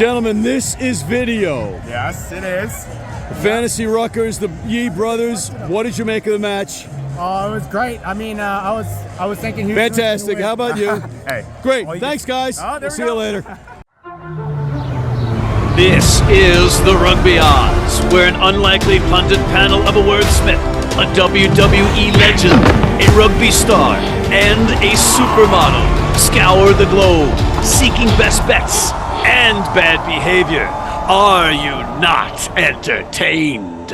Gentlemen, this is video. Yes, it is. The Fantasy Ruckers, the Yee brothers. What did you make of the match? Oh, it was great. I mean, I was thinking Houston was Fantastic. gonna How win. about you? Hey. Great. Well, Thanks, guys. Oh, there we'll we see go. you later. This is the Rugby Odds, where an unlikely pundit panel of a wordsmith, a WWE legend, a rugby star, and a supermodel scour the globe, seeking best bets and bad behavior. Are you not entertained?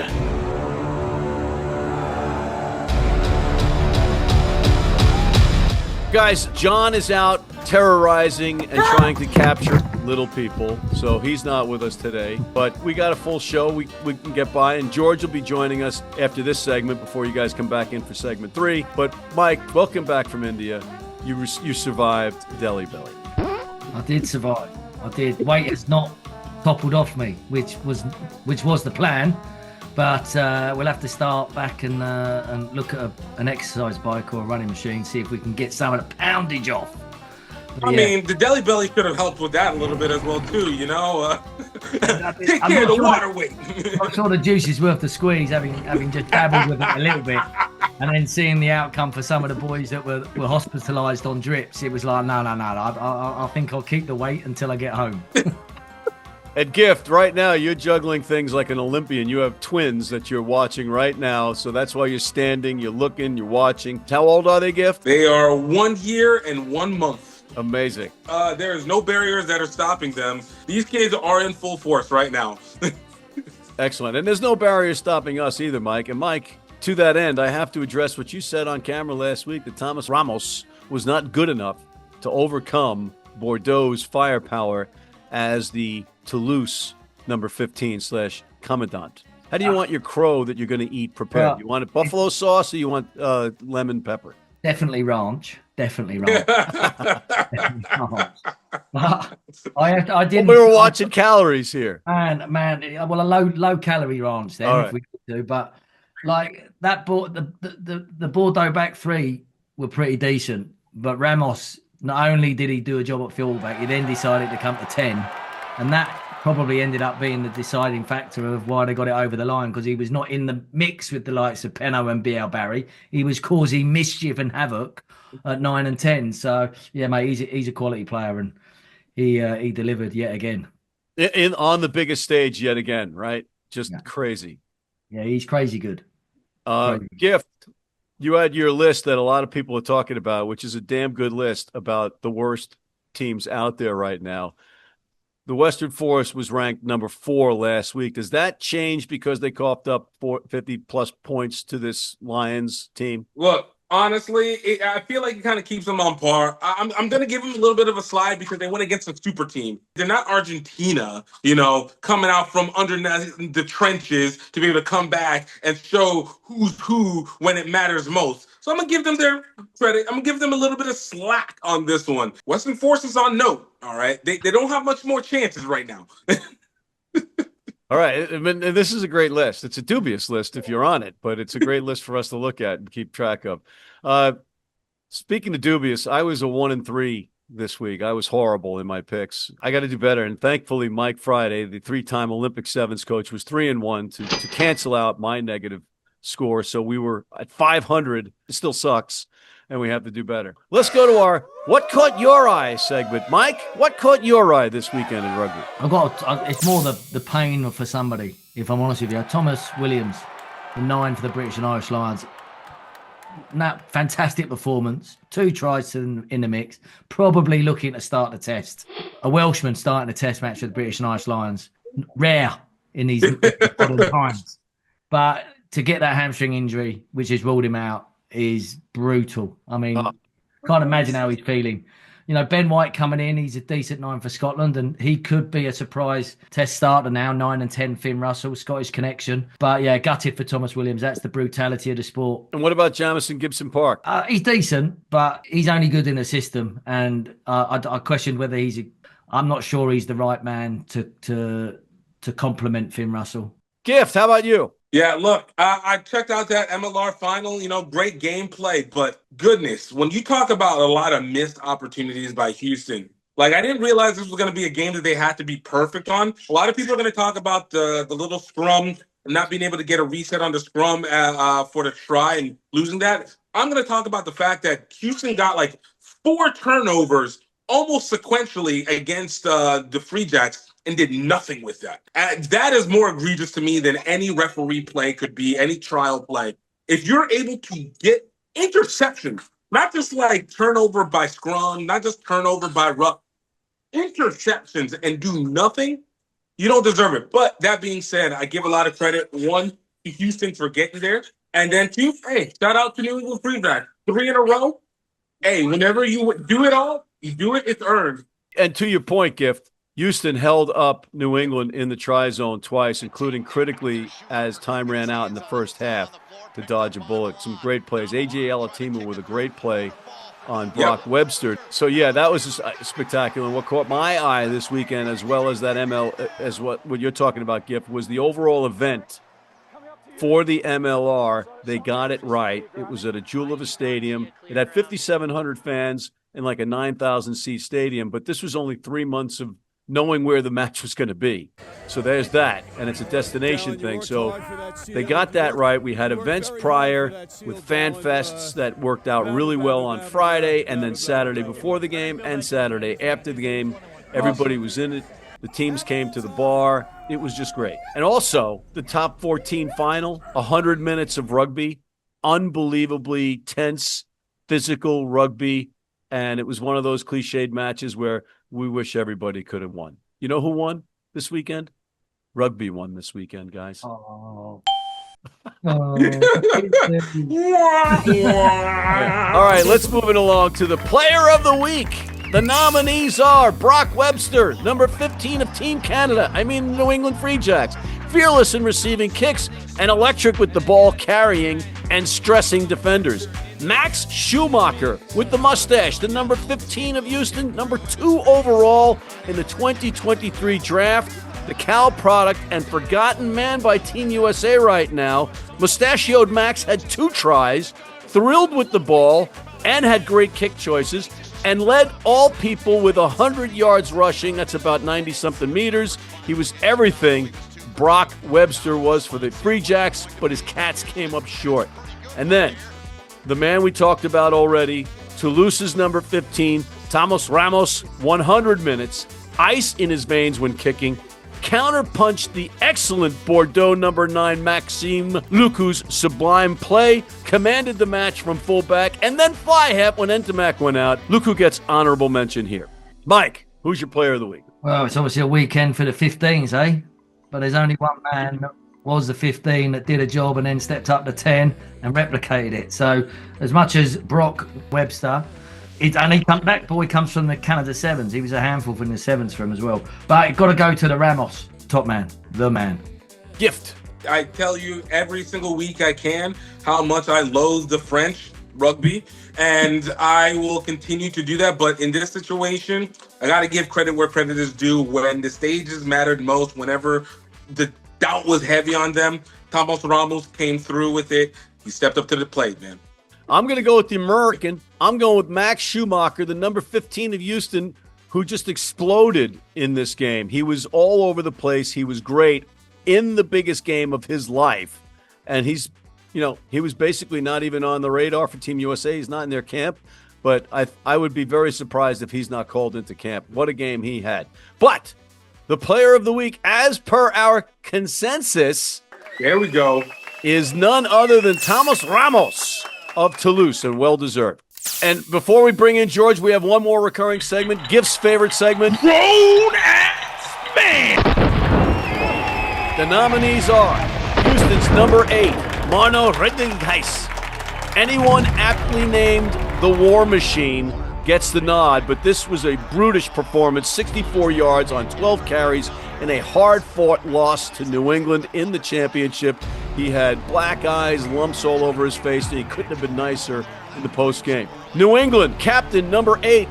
Guys, John is out terrorizing and trying to capture little people, so he's not with us today. But we got a full show. We can get by, and George will be joining us after this segment before you guys come back in for segment 3. But Mike, welcome back from India. You survived Delhi Belly. I did survive. I did. Weight has not toppled off me, which was the plan. But we'll have to start back and look at an exercise bike or a running machine, see if we can get some of the poundage off. I mean, the Delhi Belly could have helped with that a little bit as well, too, you know? Take care of the water weight. I'm sure the juice is worth the squeeze, having just dabbled with it a little bit. And then seeing the outcome for some of the boys that were hospitalised on drips, it was like, no. I think I'll keep the weight until I get home. At Gift, right now, you're juggling things like an Olympian. You have twins that you're watching right now, so that's why you're standing, you're looking, you're watching. How old are they, Gift? They are 1 year and 1 month. Amazing. There is no barriers that are stopping them. These kids are in full force right now. Excellent. And there's no barriers stopping us either, Mike. And Mike, to that end, I have to address what you said on camera last week, that Thomas Ramos was not good enough to overcome Bordeaux's firepower as the Toulouse number 15/commandant. How do you want your crow that you're going to eat prepared? Well, You want it buffalo sauce or you want lemon pepper? Definitely ranch. Definitely ranch. I didn't. We were watching calories here. Man, well, a low calorie ranch then, if we could do. But like that, the Bordeaux back three were pretty decent. But Ramos, not only did he do a job at fullback, he then decided to come to 10, and that probably ended up being the deciding factor of why they got it over the line, because he was not in the mix with the likes of Penno and BL Barry. He was causing mischief and havoc at 9 and 10. So yeah, mate, he's a quality player, and he delivered yet again. On the biggest stage yet again, right? Just crazy. Yeah, he's crazy good. Gift, you had your list that a lot of people are talking about, which is a damn good list about the worst teams out there right now. The Western Forest was ranked number 4 last week. Does that change because they coughed up 50-plus points to this Lions team? Look, honestly, I feel like it kind of keeps them on par. I'm going to give them a little bit of a slide because they went against a super team. They're not Argentina, coming out from under the trenches to be able to come back and show who's who when it matters most. So I'm going to give them their credit. I'm going to give them a little bit of slack on this one. Western Force is on note, all right? They don't have much more chances right now. All right. I mean, this is a great list. It's a dubious list if you're on it, but it's a great list for us to look at and keep track of. Speaking of dubious, I was a 1 and 3 this week. I was horrible in my picks. I got to do better. And thankfully, Mike Friday, the 3-time Olympic sevens coach, was 3 and 1 to cancel out my negative score. So we were at 500. It still sucks, and we have to do better. Let's go to our What Caught Your Eye segment. Mike, what caught your eye this weekend in rugby? It's more the pain for somebody, if I'm honest with you. Thomas Williams, the 9 for the British and Irish Lions. Fantastic performance. 2 tries in the mix. Probably looking to start the test. A Welshman starting a test match for the British and Irish Lions. Rare in these modern times. But to get that hamstring injury, which has ruled him out, is brutal. I mean, can't imagine how he's feeling. Ben White coming in, he's a decent 9 for Scotland, and he could be a surprise test starter now. 9 and 10, Finn Russell, Scottish connection. But yeah, gutted for Thomas Williams. That's the brutality of the sport. And what about Jamison Gibson Park? He's decent, but he's only good in the system. And I questioned whether I'm not sure he's the right man to complement Finn Russell. Gift, how about you? Yeah, look, I checked out that MLR final, great gameplay, but goodness, when you talk about a lot of missed opportunities by Houston, Like, I didn't realize this was going to be a game that they had to be perfect on. A lot of people are going to talk about the little scrum, not being able to get a reset on the scrum for the try and losing that. I'm going to talk about the fact that Houston got like 4 turnovers almost sequentially against the Free Jacks and did nothing with that. That is more egregious to me than any referee play could be, any trial play. If you're able to get interceptions, not just like turnover by scrum, not just turnover by ruck, interceptions and do nothing, you don't deserve it. But that being said, I give a lot of credit, 1, to Houston for getting there. And then 2, hey, shout out to New England Free Jacks. 3 in a row. Hey, whenever you do it all, you do it, it's earned. And to your point, Gift, Houston held up New England in the try zone twice, including critically as time ran out in the first half to dodge a bullet. Some great plays. A.J. Alatimu with a great play on Brock Webster. So, yeah, that was just spectacular. And what caught my eye this weekend, as well as that as what you're talking about, Gift, was the overall event for the MLR. They got it right. It was at a jewel of a stadium. It had 5,700 fans in like a 9,000-seat stadium, but this was only 3 months of knowing where the match was going to be. So there's that, and it's a destination thing. So they got that right. We had events prior with fan fests that worked out really well on Friday, and then Saturday before the game and Saturday after the game. Everybody was in it. The teams came to the bar. It was just great. And also, the top 14 final, 100 minutes of rugby, unbelievably tense, physical rugby, and it was one of those cliched matches where we wish everybody could have won. You know who won this weekend? Rugby won this weekend, guys. Oh. All right, let's move it along to the player of the week. The nominees are Brock Webster, number 15 of Team Canada. New England Free Jacks. Fearless in receiving kicks and electric with the ball carrying and stressing defenders. Max Schumacher with the mustache, the number 15 of Houston, number 2 overall in the 2023 draft. The Cal product and forgotten man by Team USA right now. Mustachioed Max had 2 tries, thrilled with the ball, and had great kick choices, and led all people with 100 yards rushing. That's about 90-something meters. He was everything Brock Webster was for the Free Jacks, but his Cats came up short. And then, the man we talked about already, Toulouse's number 15, Thomas Ramos, 100 minutes, ice in his veins when kicking, counterpunched the excellent Bordeaux number 9 Maxime Luku's sublime play, commanded the match from fullback, and then fly half when Entimac went out. Luku gets honorable mention here. Mike, who's your player of the week? Well, it's obviously a weekend for the 15s, eh? But there's only one man that was the 15 that did a job and then stepped up to 10 and replicated it. So as much as Brock Webster, that boy comes from the Canada Sevens. He was a handful from the Sevens for him as well. But you've got to go to the Ramos, top man, the man. Gift. I tell you every single week I can how much I loathe the French rugby, and I will continue to do that. But in this situation, I got to give credit where credit is due. When the stages mattered most, whenever the doubt was heavy on them, Thomas Ramos came through with it. He stepped up to the plate, man. I'm going to go with the American. I'm going with Max Schumacher, the number 15 of Houston, who just exploded in this game. He was all over the place. He was great in the biggest game of his life. And he was basically not even on the radar for Team USA. He's not in their camp. But I would be very surprised if he's not called into camp. What a game he had. But the player of the week, as per our consensus, there we go, is none other than Thomas Ramos of Toulouse, and well-deserved. And before we bring in George, we have one more recurring segment, Gift's favorite segment, Grown-Ass Man. The nominees are Houston's number 8, Marno Redingheis. Anyone aptly named the War Machine gets the nod, but this was a brutish performance, 64 yards on 12 carries in a hard-fought loss to New England in the championship. He had black eyes, lumps all over his face, and he couldn't have been nicer in the postgame. New England, captain number 8,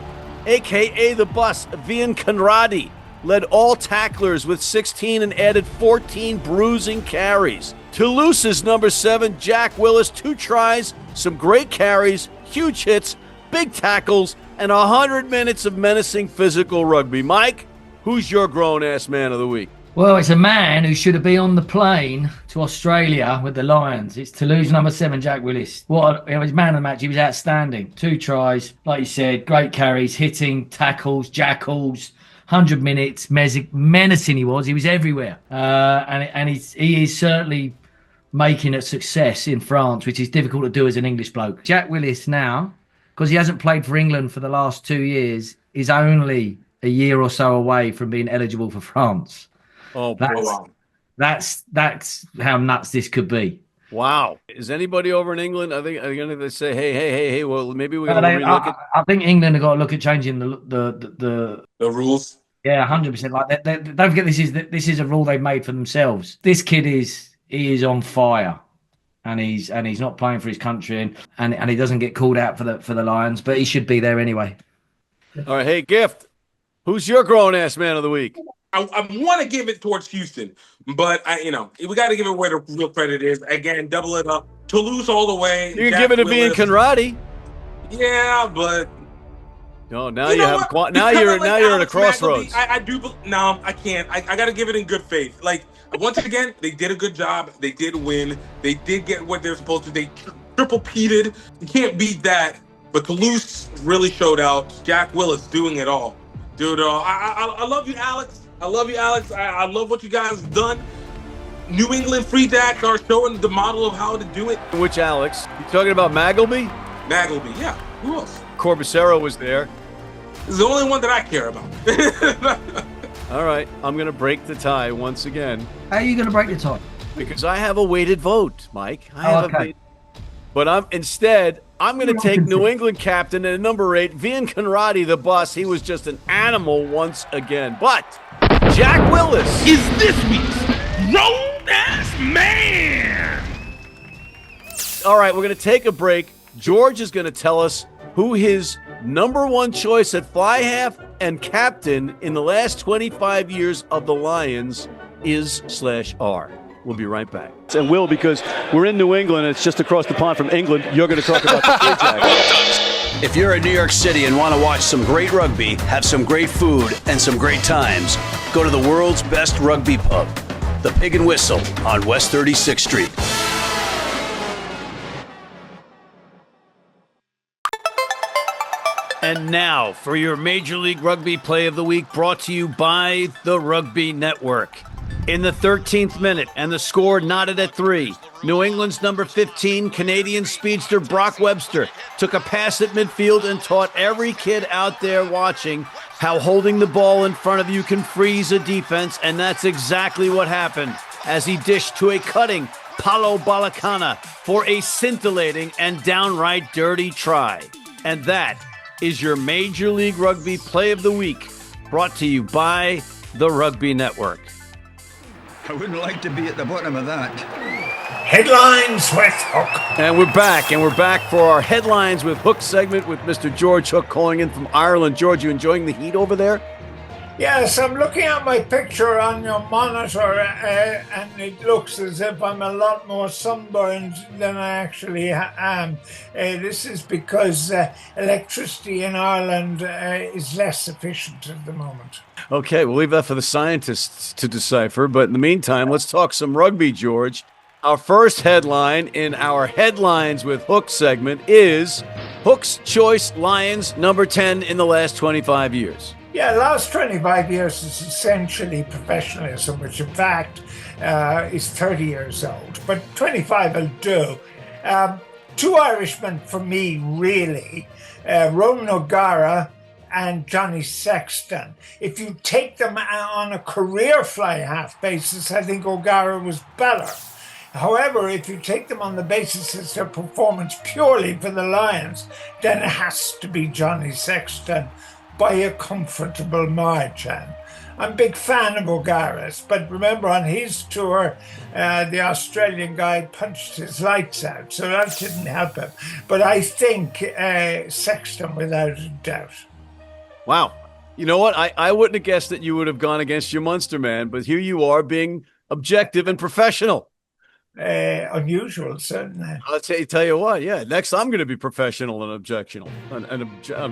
a.k.a. the bus, Vian Conradi, led all tacklers with 16 and added 14 bruising carries. Toulouse's number 7, Jack Willis, 2 tries, some great carries, huge hits, big tackles, and 100 minutes of menacing physical rugby. Mike, who's your grown-ass man of the week? Well, it's a man who should have been on the plane to Australia with the Lions. It's Toulouse number 7, Jack Willis. He was man of the match. He was outstanding. 2 tries, like you said, great carries, hitting, tackles, jackals, 100 minutes, menacing he was. He was everywhere. And he is certainly making a success in France, which is difficult to do as an English bloke. Jack Willis now, because he hasn't played for England for the last 2 years, is only a year or so away from being eligible for France. Oh, that's how nuts this could be. Wow. Is anybody over in England? I think they say, hey, well, maybe we're going to relook at. I think England have got to look at changing the rules. Yeah, 100%. Like, don't forget, this is a rule they've made for themselves. This kid is on fire, and he's not playing for his country, and he doesn't get called out for the Lions, but he should be there anyway. All right, hey, Gift, who's your grown-ass man of the week? I want to give it towards Houston, but we got to give it where the real credit is. Again, double it up. Toulouse all the way. You can give it to Ian Conradi. Yeah, but no. Now you're at a crossroads. I do. No, I can't. I got to give it in good faith. Like, once again, they did a good job. They did win. They did get what they're supposed to. They triple-peated. You can't beat that. But Toulouse really showed out. Jack Willis doing it all. Dude, I love you, Alex. I love you, Alex. I love what you guys have done. New England Free Dacks are showing the model of how to do it. Which Alex? You talking about Magleby? Magleby, yeah. Who else? Corbicero was there. It's the only one that I care about. All right, I'm going to break the tie once again. How are you going to break the tie? Because I have a weighted vote, Mike. Okay. But I'm going to take New England captain at number 8, Ian Conradi, the bus. He was just an animal once again. But Jack Willis is this week's grown-ass man. All right, we're going to take a break. George is going to tell us who his number 1 choice at fly half and captain in the last 25 years of the Lions is/are. We'll be right back. And will, because we're in New England, and it's just across the pond from England. You're going to talk about the Free Dacks. If you're in New York City and want to watch some great rugby, have some great food, and some great times, go to the world's best rugby pub, the Pig and Whistle on West 36th Street. And now for your Major League Rugby Play of the Week, brought to you by the Rugby Network. In the 13th minute, and the score knotted at 3, New England's number 15 Canadian speedster Brock Webster took a pass at midfield and taught every kid out there watching how holding the ball in front of you can freeze a defense, and that's exactly what happened as he dished to a cutting Paulo Balacana for a scintillating and downright dirty try. And that is your Major League Rugby Play of the Week, brought to you by the Rugby Network. I wouldn't like to be at the bottom of that. Headlines with Hook. And we're back for our Headlines with Hook segment with Mr. George Hook calling in from Ireland. George, you enjoying the heat over there? Yes, I'm looking at my picture on your monitor, and it looks as if I'm a lot more sunburned than I actually am. This is because electricity in Ireland is less efficient at the moment. Okay, we'll leave that for the scientists to decipher. But in the meantime, let's talk some rugby, George. Our first headline in our Headlines with Hook segment is Hook's Choice Lions number 10 in the last 25 years. Yeah, the last 25 years is essentially professionalism, which in fact is 30 years old. But 25 will do. 2 Irishmen for me, really. Ronan O'Gara and Johnny Sexton. If you take them on a career fly half basis, I think O'Gara was better. However, if you take them on the basis of their performance purely for the Lions, then it has to be Johnny Sexton by a comfortable margin. I'm a big fan of O'Gara's, but remember on his tour, the Australian guy punched his lights out, so that didn't help him. But I think Sexton without a doubt. Wow. You know what? I wouldn't have guessed that you would have gone against your Munster man, but here you are being objective and professional. unusual, certainly. I'll tell you what, yeah. Next, I'm going to be professional and objectional.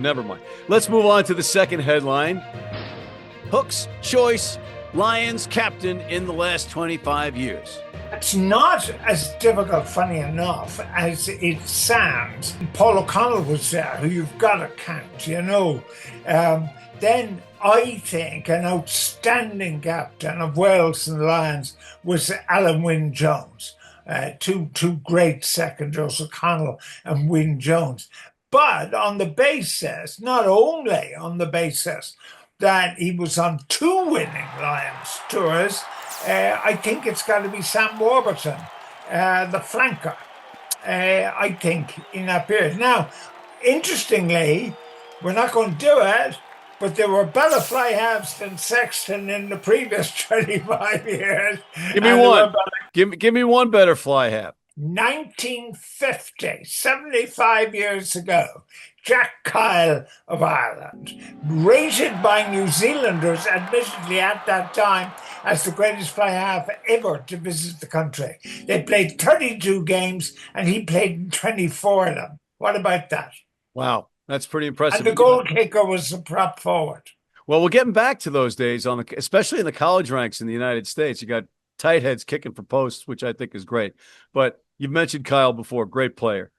Never mind. Let's move on to the second headline. Hook's choice, Lions captain in the last 25 years. It's not as difficult, funny enough, as it sounds. Paul O'Connell was there, who you've got to count, you know. Then I think an outstanding captain of Wales and the Lions was Alan Wynne-Jones. Two great secondaries, O'Connell and Wynne-Jones. But on the basis, not only on the basis that he was on 2 winning Lions tours, I think it's got to be Sam Warburton, the flanker, I think, in that period. Now, interestingly, we're not going to do it, but there were better fly halves than Sexton in the previous 25 years. Give me one. Give me one better fly half. 1950, 75 years ago, Jack Kyle of Ireland, rated by New Zealanders, admittedly at that time, as the greatest fly half ever to visit the country. They played 32 games, and he played in 24 of them. What about that? Wow, that's pretty impressive. And the goal kicker was the prop forward. Well, we're getting back to those days, especially in the college ranks in the United States. You got tight heads kicking for posts, which I think is great. But you've mentioned Kyle before, great player.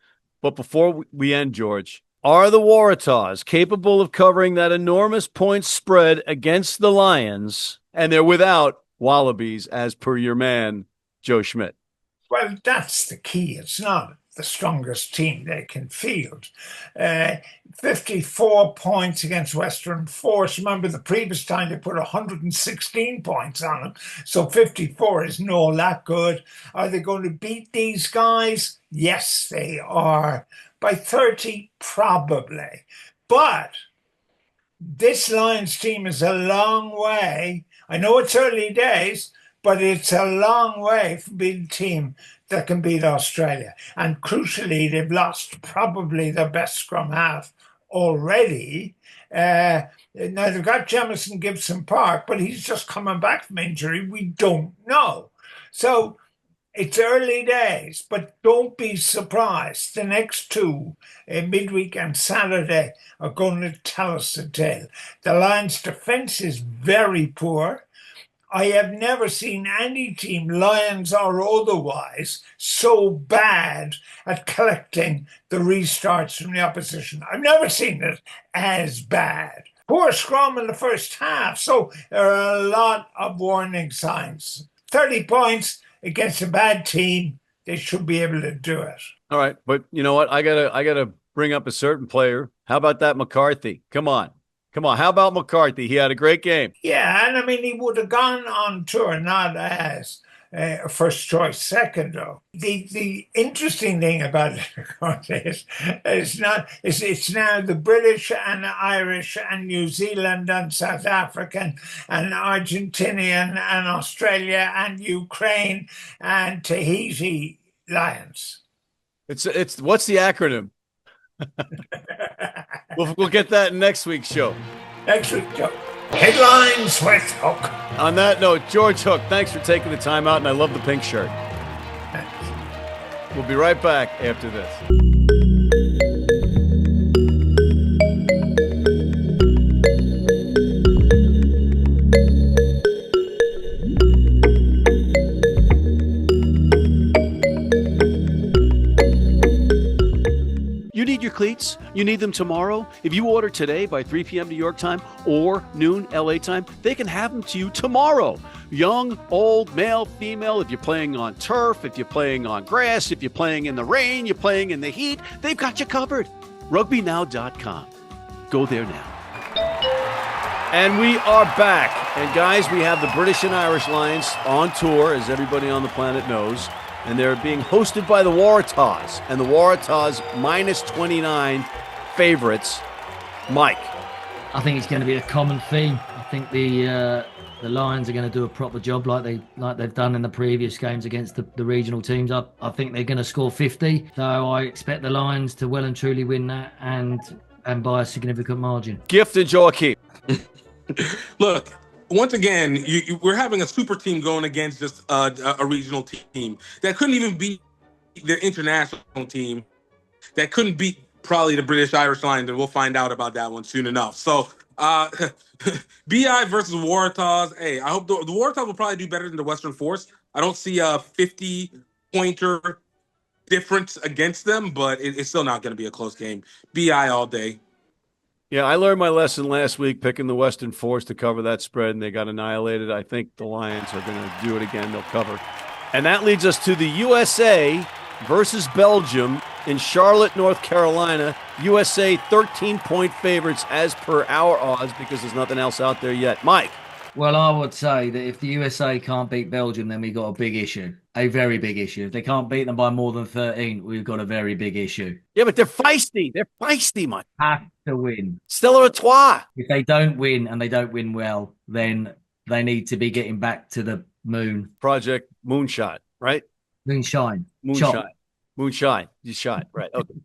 But before we end, George, are the Waratahs capable of covering that enormous point spread against the Lions? And they're without Wallabies, as per your man, Joe Schmidt. Well, that's the key. It's not the strongest team they can field. 54 points against Western Force. Remember, the previous time they put 116 points on them. So 54 isn't all that good. Are they going to beat these guys? Yes, they are. By 30, probably. But this Lions team is a long way. I know it's early days, but it's a long way from being a team that can beat Australia. And crucially, they've lost probably their best scrum half already. Now, they've got Jamison Gibson Park, but he's just coming back from injury. We don't know. So it's early days, but don't be surprised. The next two, midweek and Saturday, are going to tell us the tale. The Lions' defense is very poor. I have never seen any team, Lions or otherwise, so bad at collecting the restarts from the opposition. I've never seen it as bad. Poor scrum in the first half, so there are a lot of warning signs. 30 points against a bad team, they should be able to do it. All right, but you know what? I gotta bring up a certain player. How about that McCarthy? Come on. How about McCarthy? He had a great game. Yeah, and I mean, he would have gone on tour not as a first choice secondary. The interesting thing about it is it's now the British and Irish and New Zealand and South African and Argentinian and Australia and Ukraine and Tahiti Lions. It's what's the acronym? We'll get that in next week's show. Next week, Joe. Headlines with Hook. On that note, George Hook, thanks for taking the time out, and I love the pink shirt. We'll be right back after this. You need your cleats? You need them tomorrow? If you order today by 3 p.m. New York time or noon LA time, they can have them to you tomorrow. Young, old, male, female, if you're playing on turf, if you're playing on grass, if you're playing in the rain, you're playing in the heat, they've got you covered. RugbyNow.com. Go there now. And we are back. And guys, we have the British and Irish Lions on tour, as everybody on the planet knows. And they're being hosted by the Waratahs. And the Waratahs minus 29 favorites. Mike. I think it's going to be a common theme. I think the Lions are going to do a proper job like they've done in the previous games against the regional teams. I think they're going to score 50. So I expect the Lions to well and truly win that and by a significant margin. Gift and Joachim. Look, once again, we're having a super team going against just a regional team that couldn't even beat the international team, that couldn't beat probably the British Irish Lions, and we'll find out about that one soon enough. So, BI versus Waratahs. Hey, I hope the Waratahs will probably do better than the Western Force. I don't see a 50-pointer difference against them, but it's still not going to be a close game. BI all day. Yeah, I learned my lesson last week picking the Western Force to cover that spread, and they got annihilated. I think the Lions are going to do it again. They'll cover. And that leads us to the USA versus Belgium in Charlotte, North Carolina. USA 13-point favorites as per our odds because there's nothing else out there yet. Mike. Well, I would say that if the USA can't beat Belgium, then we've got a big issue, a very big issue. If they can't beat them by more than 13, we've got a very big issue. Yeah, but they're feisty. They're feisty, Mike. Have to win. Stella Artois. If they don't win and they don't win well, then they need to be getting back to the moon. Project Moonshot, right? Moonshine. Moonshine. Shot. Moonshine. You shot, right. Okay.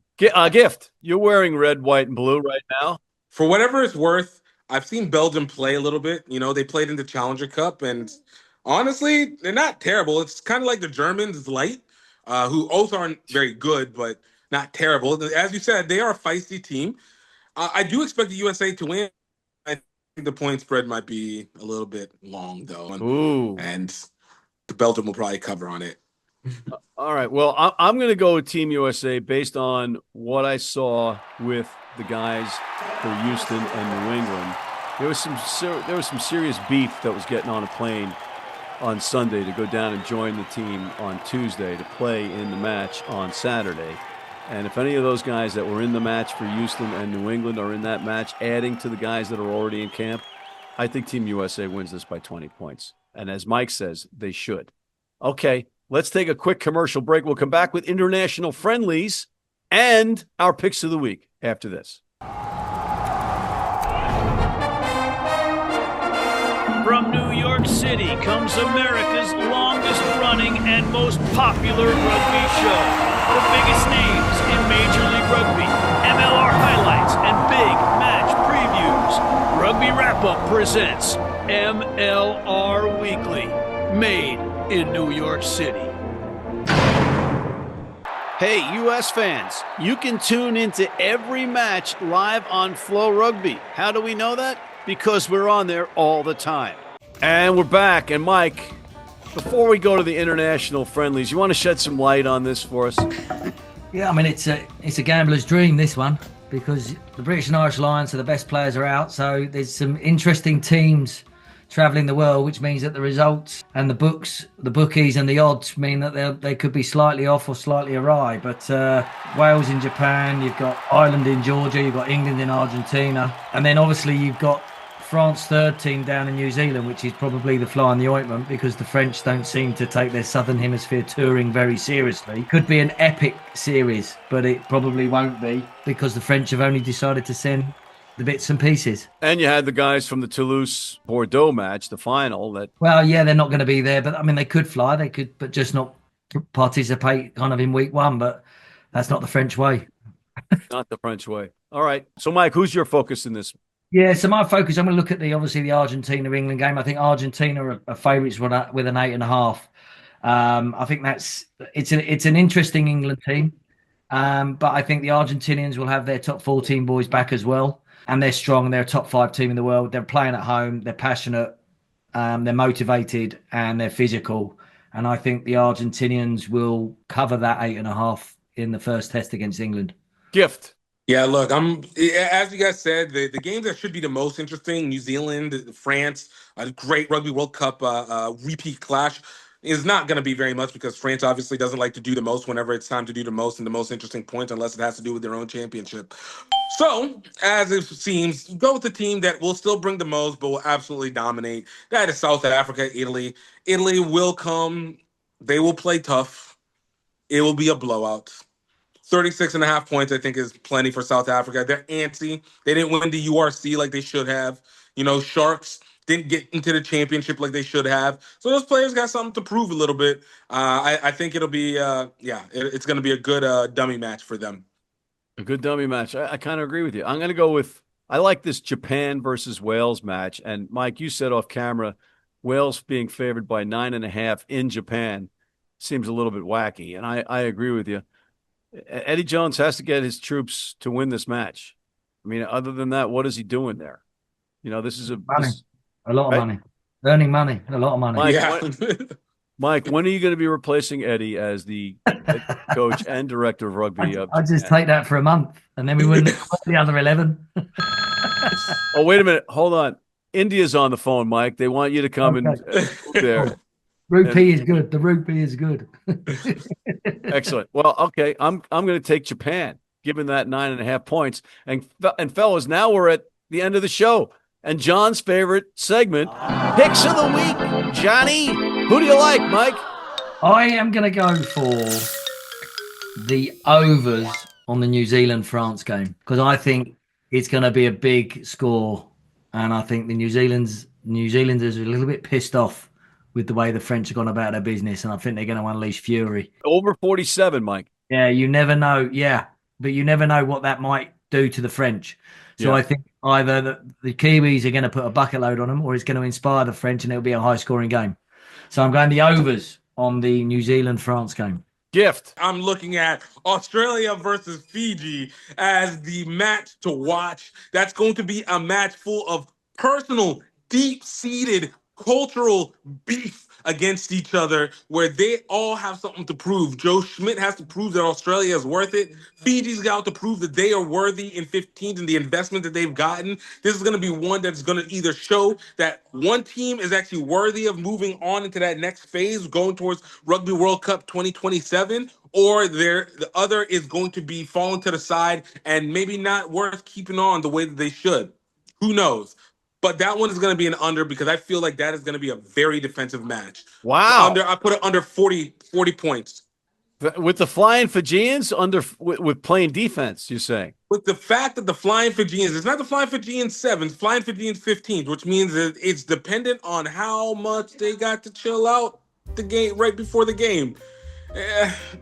Gift, you're wearing red, white, and blue right now. For whatever it's worth, I've seen Belgium play a little bit. You know, they played in the Challenger Cup, and honestly, they're not terrible. It's kind of like the Germans light, who also aren't very good, but not terrible. As you said, they are a feisty team. I do expect the USA to win. I think the point spread might be a little bit long, though. Ooh. And the Belgium will probably cover on it. All right. Well, I'm going to go with Team USA based on what I saw with the guys for Houston and New England. There was some serious beef that was getting on a plane on Sunday to go down and join the team on Tuesday to play in the match on Saturday. And if any of those guys that were in the match for Houston and New England are in that match, adding to the guys that are already in camp, I think Team USA wins this by 20 points. And as Mike says, they should. Okay, let's take a quick commercial break. We'll come back with international friendlies and our picks of the week after this. From New York City comes America's longest running and most popular rugby show. The biggest names in Major League Rugby, MLR highlights, and big match previews. Rugby Wrap-Up presents MLR Weekly, made in New York City. Hey, U.S. fans, you can tune into every match live on Flow Rugby. How do we know that? Because we're on there all the time. And we're back. And Mike, before we go to the international friendlies, you want to shed some light on this for us? Yeah, I mean, it's a gambler's dream, this one, because the British and Irish Lions, so the best players are out. So there's some interesting teams traveling the world, which means that the results and the bookies and the odds mean that they could be slightly off or slightly awry. But Wales in Japan, you've got Ireland in Georgia, you've got England in Argentina, and then obviously you've got France third team down in New Zealand, which is probably the fly in the ointment because the French don't seem to take their Southern Hemisphere touring very seriously. Could be an epic series, but it probably won't be because the French have only decided to send the bits and pieces. And you had the guys from the Toulouse-Bordeaux match, the final. Well, yeah, they're not going to be there, but I mean, they could fly, but just not participate kind of in week one, but that's not the French way. Not the French way. All right. So, Mike, who's your focus in this? Yeah, so my focus, I'm going to look at the Argentina-England game. I think Argentina are favourites with an 8.5. I think it's an interesting England team, but I think the Argentinians will have their top 14 boys back as well, and they're strong and they're a top 5 team in the world. They're playing at home, they're passionate, they're motivated, and they're physical. And I think the Argentinians will cover that 8.5 in the first test against England. Gift. Yeah, look, as you guys said, the games that should be the most interesting, New Zealand, France, a great Rugby World Cup repeat clash, is not going to be very much because France obviously doesn't like to do the most whenever it's time to do the most and the most interesting points unless it has to do with their own championship. So, as it seems, go with the team that will still bring the most but will absolutely dominate. That is South Africa, Italy. Italy will come. They will play tough. It will be a blowout. 36.5 points, I think, is plenty for South Africa. They're antsy. They didn't win the URC like they should have. You know, Sharks didn't get into the championship like they should have. So those players got something to prove a little bit. I think it'll be, it's going to be a good dummy match for them. A good dummy match. I kind of agree with you. I'm going to go with I like this Japan versus Wales match. And Mike, you said off camera, Wales being favored by 9.5 in Japan seems a little bit wacky. And I agree with you. Eddie Jones has to get his troops to win this match. I mean, other than that, what is he doing there? This is a lot of money, earning money, a lot of money. Mike, when are you going to be replacing Eddie as the coach and director of rugby? I just take that for a month, and then we wouldn't the other 11. Oh, wait a minute. Hold on. India's on the phone, Mike. They want you to come and there. Rupee is good. The rupee is good. Excellent. Well, okay. I'm going to take Japan, given that 9.5 points. And fellas, now we're at the end of the show. And John's favorite segment, Picks of the Week. Johnny, who do you like, Mike? I am going to go for the overs on the New Zealand-France game because I think it's going to be a big score. And I think the New Zealanders are a little bit pissed off with the way the French have gone about their business. And I think they're going to unleash fury. Over 47, Mike. Yeah, you never know. Yeah, but you never know what that might do to the French. So I think either the Kiwis are going to put a bucket load on them or it's going to inspire the French and it'll be a high-scoring game. So I'm going the overs on the New Zealand-France game. Gift. I'm looking at Australia versus Fiji as the match to watch. That's going to be a match full of personal, deep-seated cultural beef against each other where they all have something to prove. Joe Schmidt has to prove that Australia is worth it. Fiji's got to prove that they are worthy in 15s and the investment that they've gotten. This is going to be one that's going to either show that one team is actually worthy of moving on into that next phase, going towards Rugby World Cup 2027, or the other is going to be falling to the side and maybe not worth keeping on the way that they should. Who knows? But that one is going to be an under because I feel like that is going to be a very defensive match. Wow. I put it under 40 points. With the Flying Fijians with playing defense, you're saying? With the fact that the Flying Fijians, it's not the Flying Fijians 7s, Flying Fijians 15s, which means that it's dependent on how much they got to chill out the game right before the game.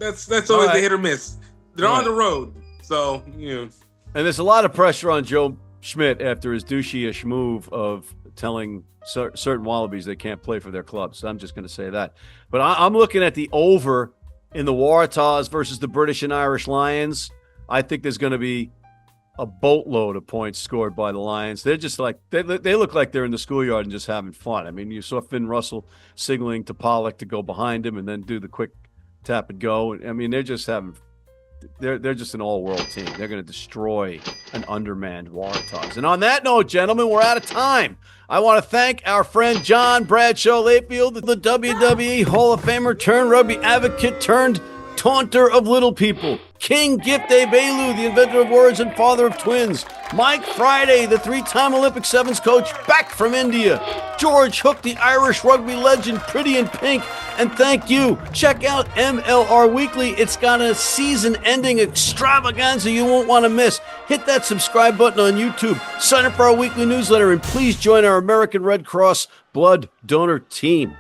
That's always a hit or miss. They're on the road. So, And there's a lot of pressure on Joe Schmidt after his douchey-ish move of telling certain Wallabies they can't play for their clubs. So I'm just going to say that. But I'm looking at the over in the Waratahs versus the British and Irish Lions. I think there's going to be a boatload of points scored by the Lions. They're just like they look like they're in the schoolyard and just having fun. I mean, you saw Finn Russell signaling to Pollock to go behind him and then do the quick tap and go. I mean, they're just having They're just an all-world team. They're going to destroy an undermanned Waratahs. And on that note, gentlemen, we're out of time. I want to thank our friend John Bradshaw Layfield, the WWE Hall of Famer turned rugby advocate turned taunter of little people. King Gift Egbelu, the inventor of words and father of twins. Mike Friday, the three-time Olympic sevens coach back from India. George Hook, the Irish rugby legend, pretty in pink. And thank you. Check out MLR Weekly. It's got a season-ending extravaganza you won't want to miss. Hit that subscribe button on YouTube. Sign up for our weekly newsletter, and please join our American Red Cross blood donor team.